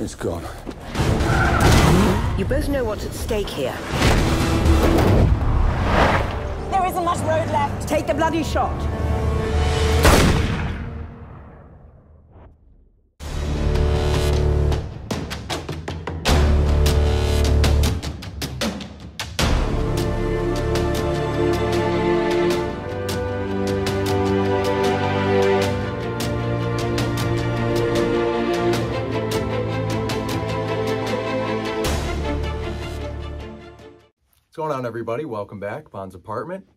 It's gone. You both know what's at stake here. There isn't much road left. Take the bloody shot. What's going on, everybody? Welcome back. Bond's apartment.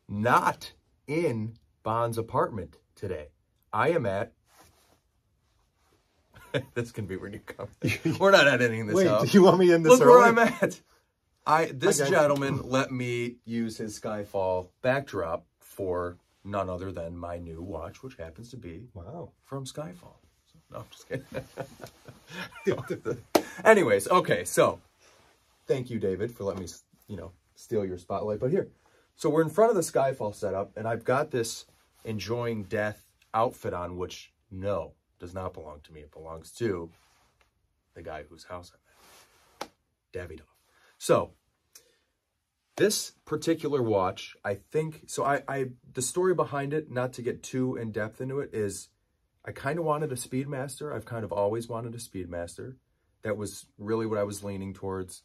Not in Bond's apartment today. I am at... This can be where you come. We're not editing this out. Do you want me in this Look early? where I'm at. This gentleman let me use his Skyfall backdrop for none other than my new watch, which happens to be from Skyfall. So, no, I'm just kidding. Anyways, okay, so thank you, David, for letting me, steal your spotlight. But here, so we're in front of the Skyfall setup, and I've got this Enjoying Death outfit on, which, no, does not belong to me. It belongs to the guy whose house I'm at, David. So, this particular watch, I think, so the story behind it, not to get too in-depth into it, is I kind of wanted a Speedmaster. I've kind of always wanted a Speedmaster. That was really what I was leaning towards.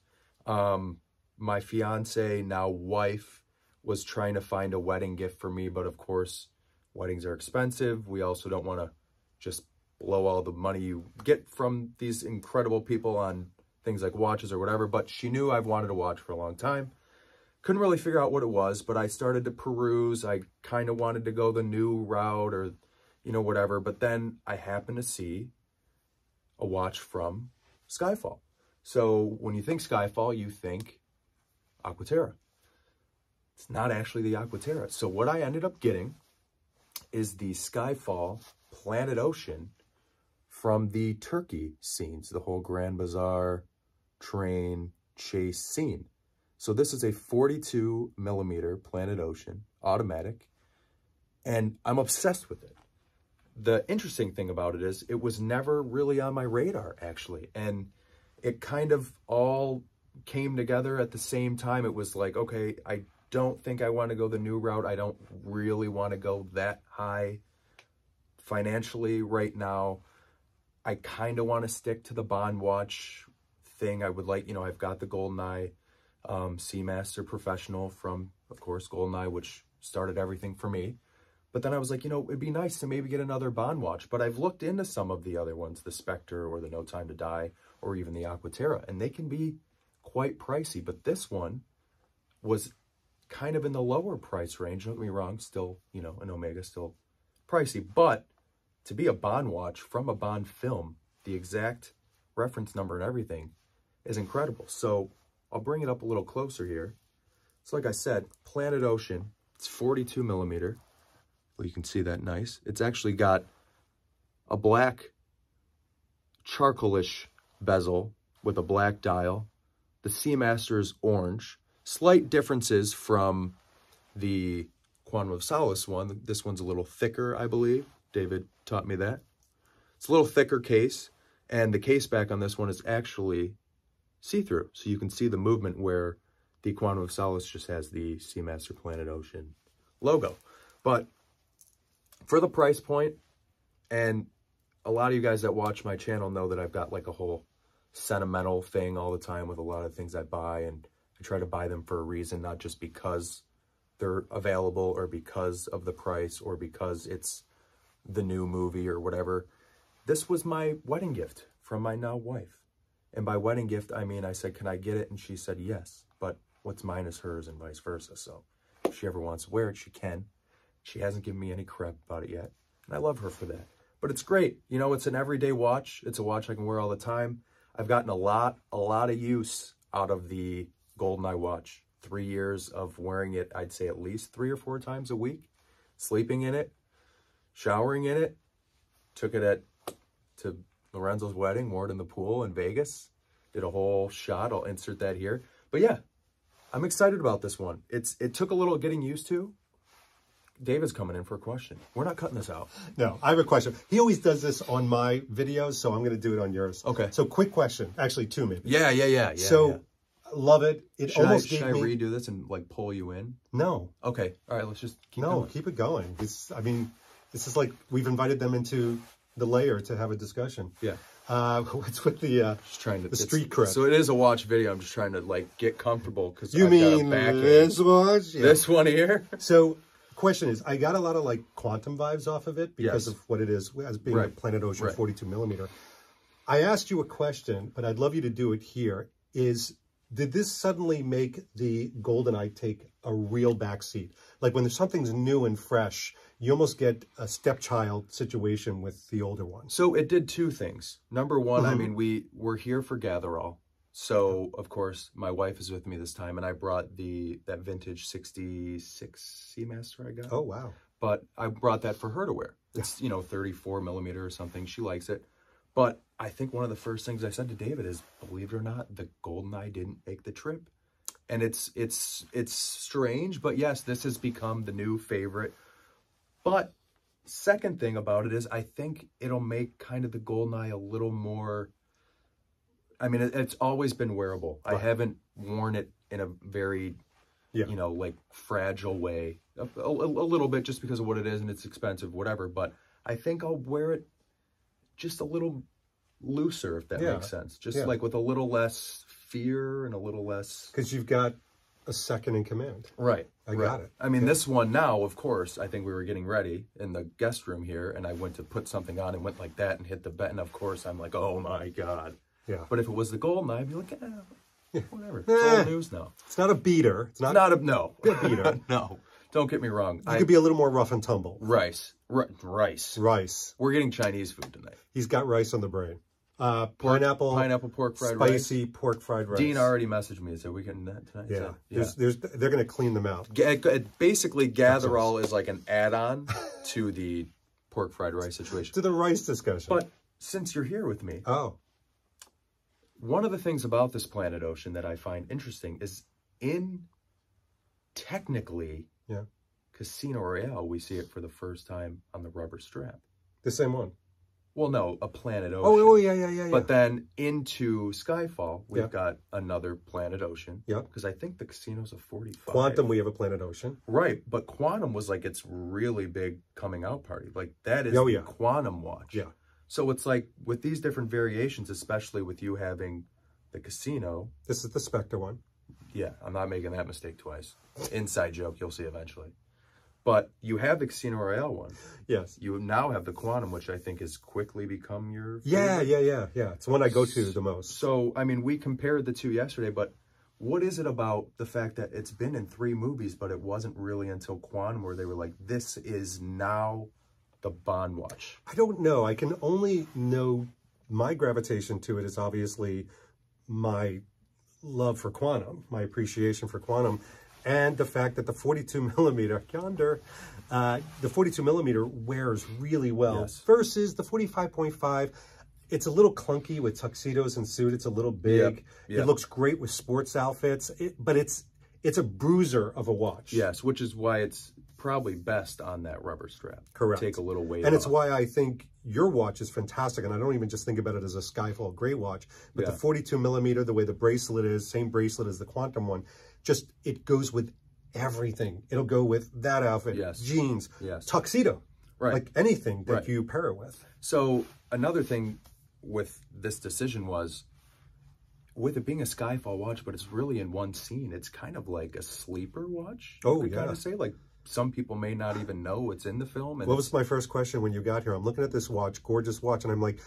My fiance, now wife, was trying to find a wedding gift for me, but of course, weddings are expensive. We also don't want to just blow all the money you get from these incredible people on things like watches or whatever, but she knew I've wanted a watch for a long time. Couldn't really figure out what it was, but I started to peruse. I kind of wanted to go the new route or, whatever, but then I happened to see a watch from Skyfall. So when you think Skyfall, you think Aquaterra. It's not actually the Aquaterra. So what I ended up getting is the Skyfall Planet Ocean from the Turkey scenes, the whole Grand Bazaar train chase scene. So this is a 42 millimeter Planet Ocean automatic, and I'm obsessed with it. The interesting thing about it is it was never really on my radar, actually, and it kind of all came together at the same time. It was like, okay, I don't think I want to go the new route. I don't really want to go that high financially right now. I kind of want to stick to the Bond watch thing. I would like, I've got the GoldenEye Seamaster Professional from, of course, GoldenEye, which started everything for me. But then I was like, it'd be nice to maybe get another Bond watch. But I've looked into some of the other ones, the Spectre or the No Time to Die, or even the Aquaterra, and they can be quite pricey. But this one was kind of in the lower price range. Don't get me wrong, still, an Omega, still pricey. But to be a Bond watch from a Bond film, the exact reference number and everything is incredible. So I'll bring it up a little closer here. So like I said, Planet Ocean, it's 42 millimeter. Well, you can see that nice. It's actually got a black charcoalish bezel with a black dial. The Seamaster is orange. Slight differences from the Quantum of Solace one. This one's a little thicker, I believe. David taught me that. It's a little thicker case, and the case back on this one is actually see-through. So you can see the movement where the Quantum of Solace just has the Seamaster Planet Ocean logo. But for the price point, and a lot of you guys that watch my channel know that I've got like a whole sentimental thing all the time with a lot of things I buy, and I try to buy them for a reason, not just because they're available or because of the price or because it's the new movie or whatever. This was my wedding gift from my now wife. And by wedding gift, I mean, I said, can I get it? And she said, yes, but what's mine is hers and vice versa. So if she ever wants to wear it, she can. She hasn't given me any crap about it yet. And I love her for that. But it's great. It's an everyday watch. It's a watch I can wear all the time. I've gotten a lot of use out of the GoldenEye watch. 3 years of wearing it, I'd say at least 3 or 4 times a week. Sleeping in it, showering in it. Took it to Lorenzo's wedding, wore it in the pool in Vegas. Did a whole shot. I'll insert that here. But yeah, I'm excited about this one. It took a little getting used to. David's coming in for a question. We're not cutting this out. No, I have a question. He always does this on my videos, so I'm going to do it on yours. Okay. So quick question. Actually, two maybe. Yeah. So, love it. Should I redo this and like pull you in? No. Okay. All right, let's just keep going. Keep it going. I mean, this is like we've invited them into the lair to have a discussion. Yeah. What's with the just trying to street cred? So it is a watch video. I'm just trying to like get comfortable because you mean this watch? Yeah. This one here. So, question is, I got a lot of like quantum vibes off of it because of what it is as being a Planet Ocean 42 millimeter. I asked you a question, but I'd love you to do it here. Did this suddenly make the GoldenEye take a real backseat? Like when there's something's new and fresh, you almost get a stepchild situation with the older one. So it did two things. Number one, I mean, we're here for Gatherall. So, of course, my wife is with me this time, and I brought that vintage 66 Seamaster I got. Oh, wow. But I brought that for her to wear. It's, 34 millimeter or something. She likes it. But I think one of the first things I said to David is, believe it or not, the GoldenEye didn't make the trip. And it's strange, but yes, this has become the new favorite. But second thing about it is I think it'll make kind of the GoldenEye a little more, I mean, it's always been wearable. I haven't worn it in a very, like fragile way. A little bit just because of what it is and it's expensive, whatever. But I think I'll wear it just a little looser, if that makes sense. Just like with a little less fear and a little less... Because you've got a second in command. Right. I got it. I mean, this one now, of course, I think we were getting ready in the guest room here, and I went to put something on and went like that and hit the button. Of course, I'm like, oh my God. Yeah. But if it was the GoldenEye, I'd be like, whatever. It's old news now. It's not a beater. It's not a beater. No. Don't get me wrong. You could be a little more rough and tumble. Rice. We're getting Chinese food tonight. He's got rice on the brain. Pineapple pork fried rice. Spicy pork fried rice. Dean already messaged me and said, we getting that tonight? Yeah. They're going to clean them out. Basically, Gatherall is like an add-on to the pork fried rice situation. To the rice discussion. But since you're here with me, one of the things about this Planet Ocean that I find interesting is technically, Casino Royale, we see it for the first time on the rubber strap. The same one. Well, no, a Planet Ocean. Oh, yeah. But then into Skyfall, we've got another Planet Ocean. Yeah. Because I think the casino's a 45. Quantum, we have a Planet Ocean. Right. But Quantum was like its really big coming out party. Like that is the Quantum watch. Yeah. So it's like with these different variations, especially with you having the casino. This is the Spectre one. Yeah, I'm not making that mistake twice. Inside joke, you'll see eventually. But you have the Casino Royale one. Yes. You now have the Quantum, which I think has quickly become your favorite. Yeah. It's the one I go to the most. So, I mean, we compared the two yesterday, but what is it about the fact that it's been in 3 movies, but it wasn't really until Quantum where they were like, this is now the Bond watch? I don't know. I can only know my gravitation to it is obviously my love for Quantum, my appreciation for Quantum, and the fact that the 42 millimeter yonder, the 42 millimeter wears really well versus the 45.5. It's a little clunky with tuxedos and suit. It's a little big. Yep. It looks great with sports outfits, but it's a bruiser of a watch. Yes, which is why it's probably best on that rubber strap. Correct. Take a little weight and off. It's why I think your watch is fantastic, and I don't even just think about it as a Skyfall gray watch, but the 42 millimeter, the way the bracelet is, same bracelet as the Quantum one, just it goes with everything. It'll go with that outfit, jeans, tuxedo, like anything that you pair it with. So another thing with this decision was, with it being a Skyfall watch, but it's really in one scene, it's kind of like a sleeper watch. Kind of say, like, some people may not even know it's in the film. And what was my first question when you got here? I'm looking at this watch, gorgeous watch, and I'm like,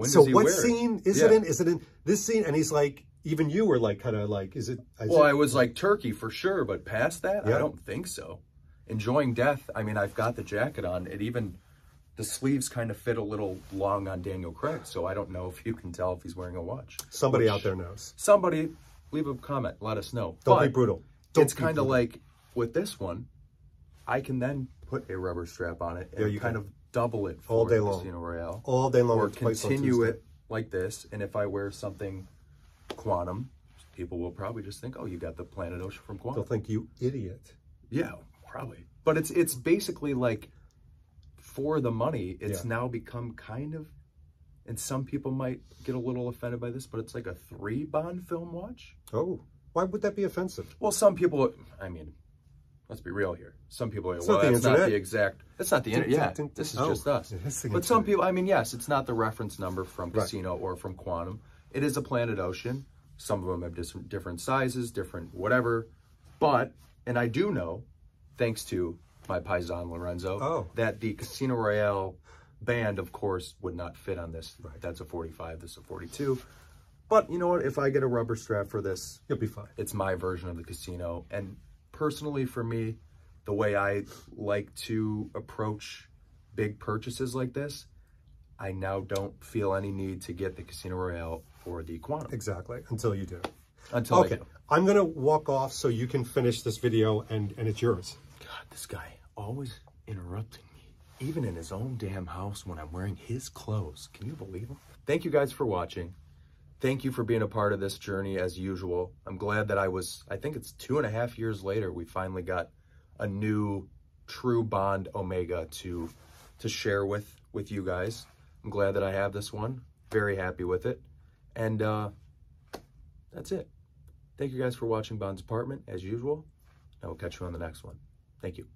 so what scene is it in? Is it in this scene? And he's like, even you were like, kind of like, is it? Well, I was like Turkey for sure, but past that, I don't think so. Enjoying Death, I mean, I've got the jacket on. It even, the sleeves kind of fit a little long on Daniel Craig, so I don't know if you can tell if he's wearing a watch. Somebody out there knows. Somebody, leave a comment, let us know. Don't be brutal. It's kind of like, with this one, I can then put a rubber strap on it and kind of double it for all day long. Casino Royale. All day long. Or continue it like this, and if I wear something Quantum, people will probably just think, oh, you got the Planet Ocean from Quantum. They'll think, you idiot. Yeah, probably. But it's basically like, for the money, it's now become kind of, and some people might get a little offended by this, but it's like a 3 Bond film watch. Oh, why would that be offensive? Well, some people, I mean, let's be real here. Some people are like, well, that's not the exact, that's not the internet. Yeah, this is just us. But some people, I mean, yes, it's not the reference number from Casino or from Quantum. It is a Planet Ocean. Some of them have different sizes, different whatever. But, and I do know, thanks to my paisan Lorenzo, that the Casino Royale band, of course, would not fit on this. That's a 45, this is a 42. But you know what? If I get a rubber strap for this, you'll be fine. It's my version of the Casino. And personally, for me, the way I like to approach big purchases like this, I now don't feel any need to get the Casino Royale or the Quantum. Exactly, until you do. Until I do. I'm going to walk off so you can finish this video, and it's yours. God, this guy always interrupting me, even in his own damn house when I'm wearing his clothes. Can you believe him? Thank you guys for watching. Thank you for being a part of this journey as usual. I'm glad that I think it's 2.5 years later, we finally got a new true Bond Omega to share with you guys. I'm glad that I have this one. Very happy with it. And that's it. Thank you guys for watching Bond's Apartment as usual. I will catch you on the next one. Thank you.